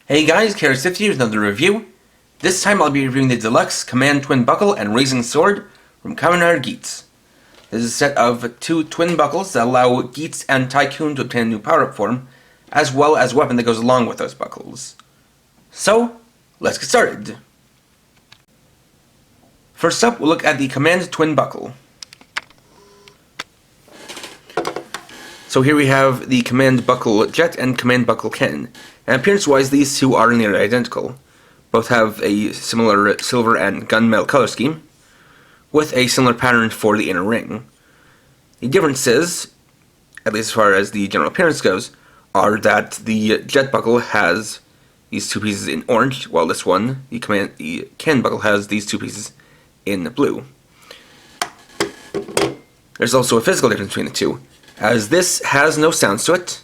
Hey guys, Kamen here with another review. This time I'll be reviewing the deluxe Kamen twin buckle and raising sword from Kamen Geats. This is a set of two twin buckles that allow Geats and Tycoon to obtain a new power-up form, as well as a weapon that goes along with those buckles. So, let's get started. First up, we'll look at the Kamen twin buckle. So here we have the Kamen buckle Jet and Kamen buckle Ken. And appearance-wise, these two are nearly identical. Both have a similar silver and gunmetal color scheme, with a similar pattern for the inner ring. The differences, at least as far as the general appearance goes, are that the Jet buckle has these two pieces in orange, while this one, the Ken buckle, has these two pieces in blue. There's also a physical difference between the two, as this has no sounds to it.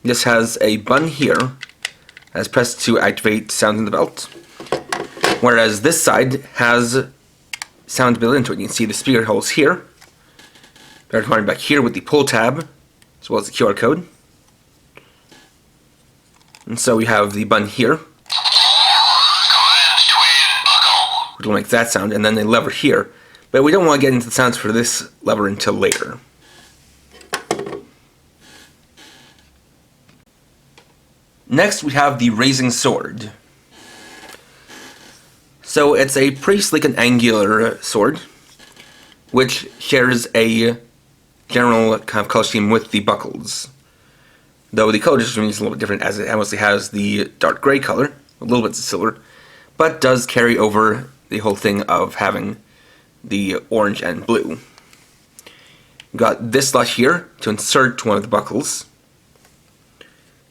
This has a button here, as pressed to activate sound in the belt, whereas this side has sound built into it. You can see the speaker holes here, better coming back here with the pull tab, as well as the QR code. And so we have the button here, which will make that sound, and then a lever here. But we don't want to get into the sounds for this lever until later. Next, we have the raising sword. So it's a pretty sleek and angular sword, which shares a general kind of color scheme with the buckles. Though the color distribution is a little bit different, as it mostly has the dark gray color, a little bit of silver, but does carry over the whole thing of having the orange and blue. You've got this slot here to insert one of the buckles.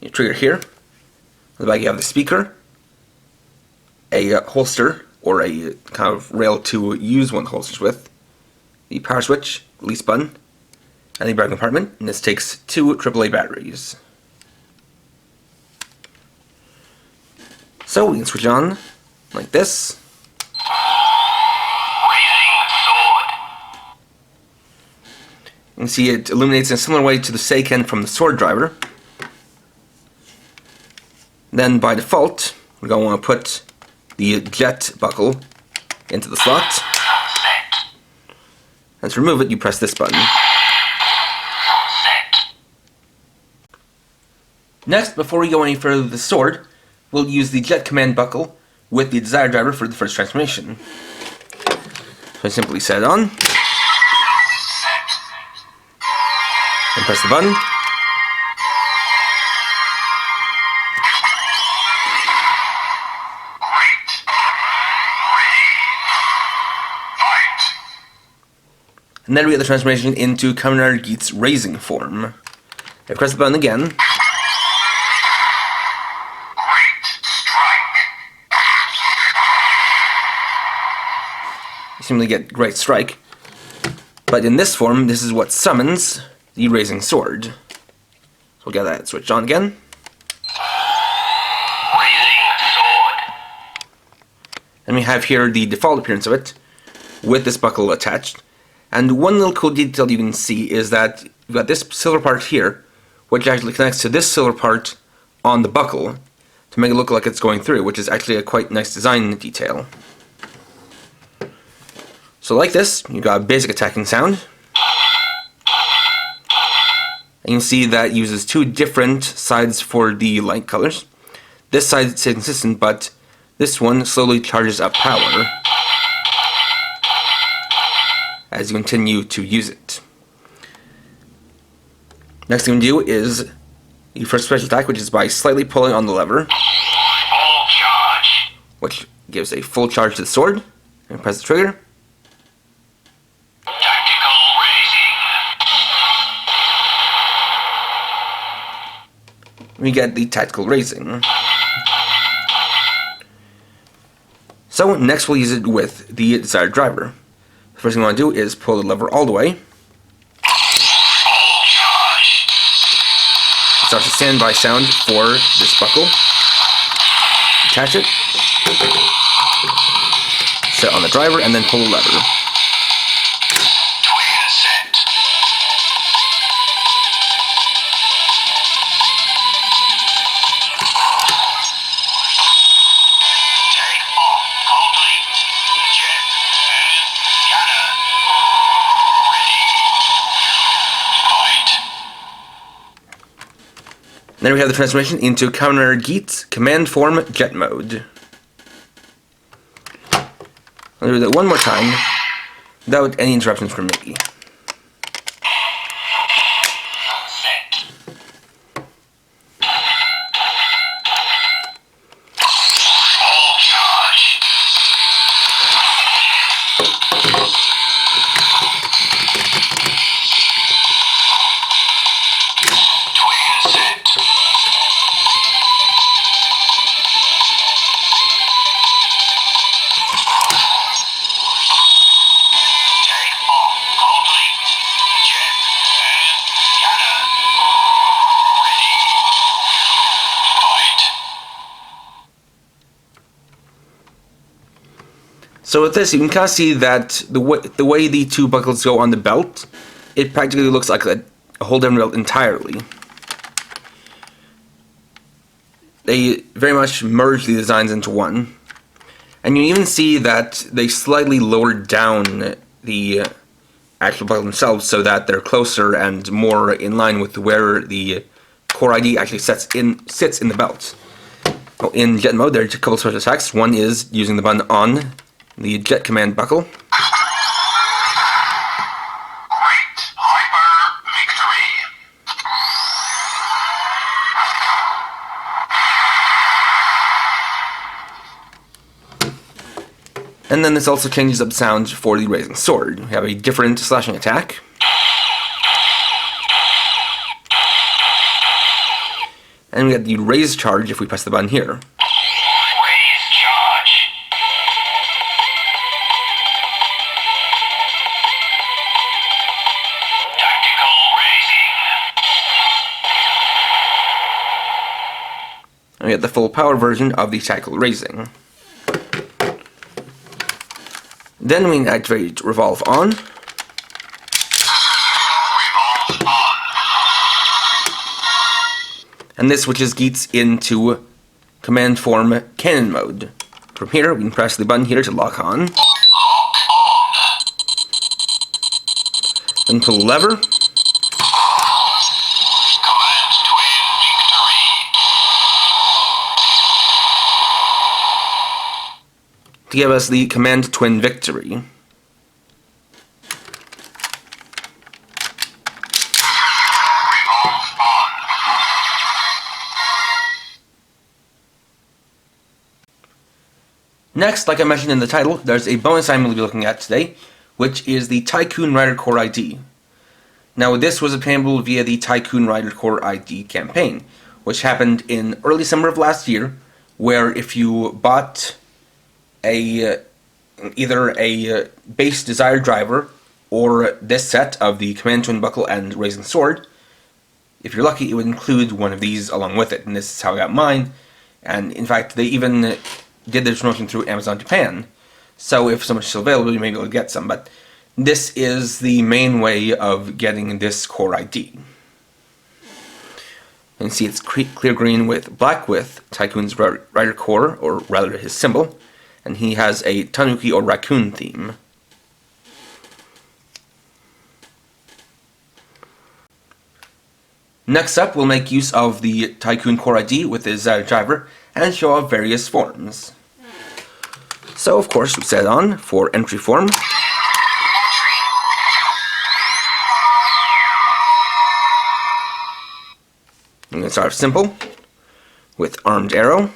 Your trigger here. On the back you have the speaker, a holster, or a kind of rail to use one of the holsters with, the power switch, release button, and the battery compartment, and this takes two AAA batteries. So we can switch on like this. You can see it illuminates in a similar way to the Seiken from the sword driver. Then by default, we're going to want to put the Jet buckle into the slot. And to remove it, you press this button. Next, before we go any further with the sword, we'll use the Jet command buckle with the desired driver for the first transformation. So I simply set it on, and press the button. And then we get the transformation into Kamen Geats' raising form. I press the button again. You simply get Great Strike. But in this form, this is what summons the raising sword. So we'll get that switched on again. And we have here the default appearance of it, with this buckle attached. And one little cool detail you can see is that you've got this silver part here, which actually connects to this silver part on the buckle to make it look like it's going through, which is actually a quite nice design detail. So like this, you've got a basic attacking sound. And you can see that uses two different sides for the light colors. This side stays consistent, but this one slowly charges up power as you continue to use it. Next thing we do is the first special attack, which is by slightly pulling on the lever, which gives a full charge to the sword, and press the trigger. We get the tactical raising. So next we'll use it with the desired driver. The first thing we want to do is pull the lever all the way. It starts a standby sound for this buckle. Attach it. Set on the driver and then pull the lever. Then we have the transformation into Kamen Geats Command Form Jet Mode. I'll do that one more time, without any interruptions from me. So with this, you can kind of see that the way the two buckles go on the belt, it practically looks like a whole different belt entirely. They very much merge the designs into one. And you even see that they slightly lowered down the actual buckle themselves so that they're closer and more in line with where the core ID actually sits in the belt. In Jet mode, there are a couple of special attacks. One is using the button on the Jet Command buckle. Great Hyper Victory. And then this also changes up sound for the Raising Sword. We have a different slashing attack. And we get the Raise Charge if we press the button here. Raise charge. Tactical raising. And we get the full power version of the Tactical Raising. Then we activate Revolve On. Revolve on. And this switches Geats into Command Form Kamen mode. From here, we can press the button here to lock on. Lock on. Then pull the lever. Command Twin Victory. To give us the Command Twin Victory. Revolve on. Next, like I mentioned in the title, there's a bonus item we'll be looking at today, which is the Tycoon Rider Core ID. Now, this was obtainable via the Tycoon Rider Core ID campaign, which happened in early summer of last year, where if you bought either a base Desired driver or this set of the Command Twin Buckle and Raising Sword, if you're lucky, it would include one of these along with it, and this is how I got mine. And in fact, they even did this promotion through Amazon Japan, so if so much is still available, you may be able to get some, but this is the main way of getting this core ID. You can see it's clear green with black with Tycoon's Rider Core, or rather his symbol, and he has a tanuki or raccoon theme. Next up, we'll make use of the Tycoon Core ID with his driver and show off various forms. So, of course, we set it on for entry form. I'm going to start off simple with Armed Arrow.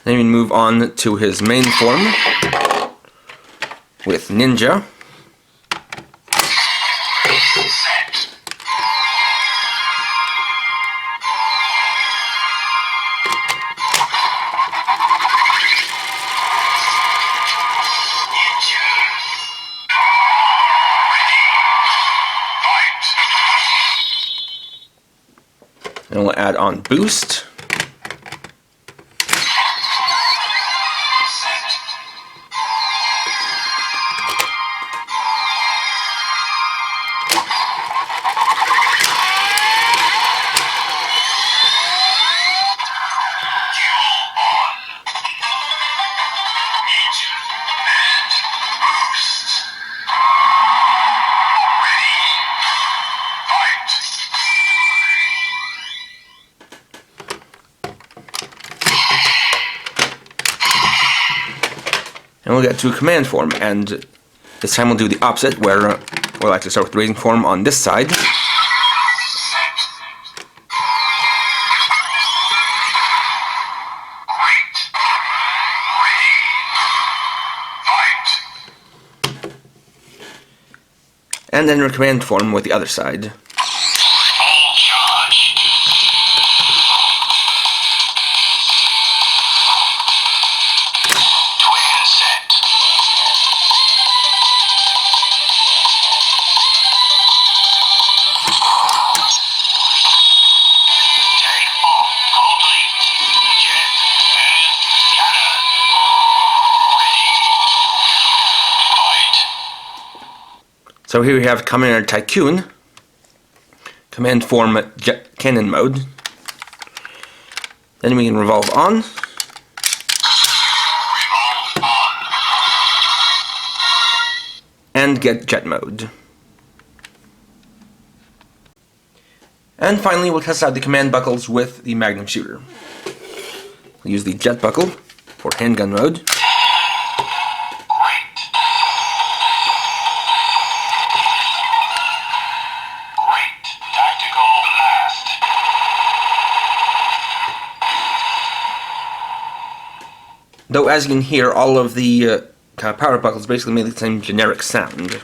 Then we move on to his main form with Ninja. And we'll add on Boost. And we'll get to command form, and this time we'll do the opposite, where we'll actually start with the raising form on this side. And then your command form with the other side. All charge. Twin set. Take off complete. Jet and cannon. Ready. Fight. So here we have Kamen Tycoon, command form jet cannon mode. Then we can revolve on, Revolve on. and get jet mode. And finally we'll test out the command buckles with the Magnum shooter. We'll use the jet buckle for handgun mode. Tactical blast. Though as you can hear, all of the kind of power buckles basically make the same generic sound.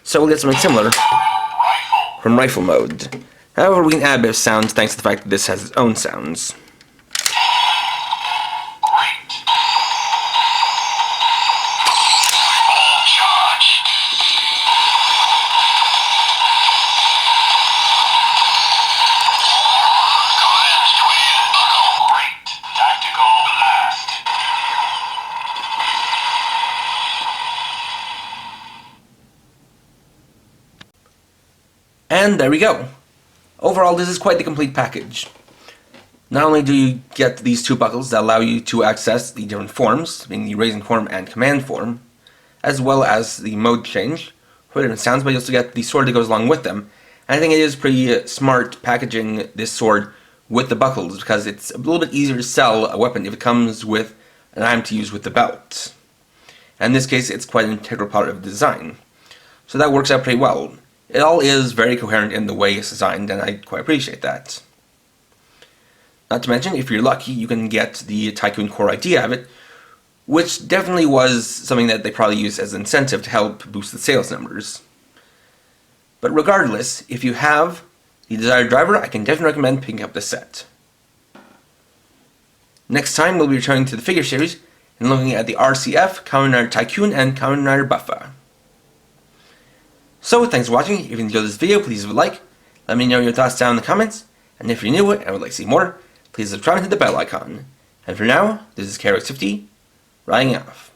So we'll get something similar Rifle. from rifle mode. However, we can add a bit of sounds thanks to the fact that this has its own sounds. Great. All charge. Command twin buckle. Great. Tactical blast. And there we go. Overall, this is quite the complete package. Not only do you get these two buckles that allow you to access the different forms, being the raising form and command form, as well as the mode change for different sounds, but you also get the sword that goes along with them. And I think it is pretty smart packaging this sword with the buckles, because it's a little bit easier to sell a weapon if it comes with an item to use with the belt. And in this case, it's quite an integral part of the design. So that works out pretty well. It all is very coherent in the way it's designed, and I quite appreciate that. Not to mention, if you're lucky, you can get the Tycoon core idea of it, which definitely was something that they probably used as an incentive to help boost the sales numbers. But regardless, if you have the desired driver, I can definitely recommend picking up this set. Next time, we'll be returning to the figure series and looking at the RCF, Kamen Rider Tycoon, and Kamen Rider Buffa. So, thanks for watching. If you enjoyed this video, please leave a like. Let me know your thoughts down in the comments. And if you're new and would like to see more, please subscribe and hit the bell icon. And for now, this is KRX50, writing off.